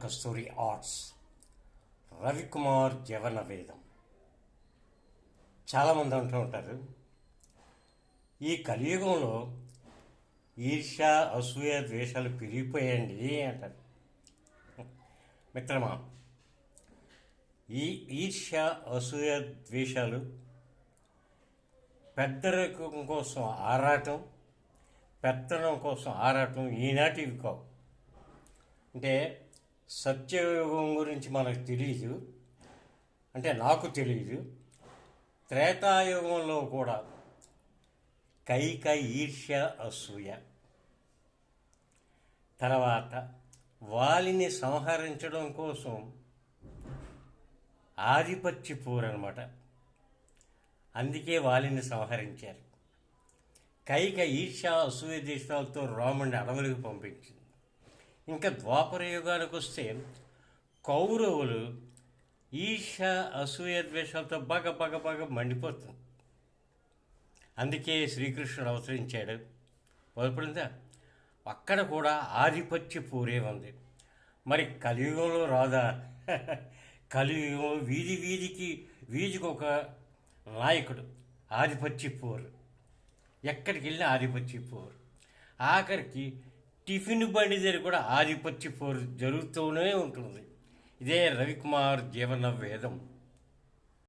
కస్తూరి arts Ravikumar జీవన వేదం. చాలామంది అంటూ ఉంటారు, ఈ కలియుగంలో ఈర్ష్య అసూయ ద్వేషాలు పెరిగిపోయాయండి అంటారు. మిత్రమా, ఈ ఈర్ష్య అసూయ ద్వేషాలు పెద్దరికం కోసం ఆరాటం, పెత్తనం కోసం ఆరాటం ఈనాటివి కావు. అంటే సత్యయుగం గురించి మనకు తెలియదు, అంటే నాకు తెలియదు. త్రేతాయుగంలో కూడా కైక ఈర్ష్య అసూయ, తర్వాత వాలిని సంహరించడం కోసం ఆధిపత్య పోరనమాట. అందుకే వాలిని సంహరించారు. కైక ఈర్ష్య అసూయ దేశాలతో రాముడిని అడవులకు పంపించింది. ఇంకా ద్వాపర యుగానికి వస్తే కౌరవులు ఈర్ష్య అసూయ ద్వేషాలతో బాగా మండిపోతుంది. అందుకే శ్రీకృష్ణుడు అవతరించాడు. బోధపడిందా? అక్కడ కూడా ఆధిపత్య పూరే ఉంది. మరి కలియుగంలో రాదా? కలియుగం వీధికి ఒక నాయకుడు, ఆధిపత్య పోరు. ఎక్కడికి వెళ్ళినా ఆధిపత్య పోరు. ఆఖరికి టిఫిన్ బండి దగ్గర కూడా ఆధిపత్య పోరు జరుగుతూనే ఉంటుంది. ఇదే రవికుమార్ జీవన వేదం.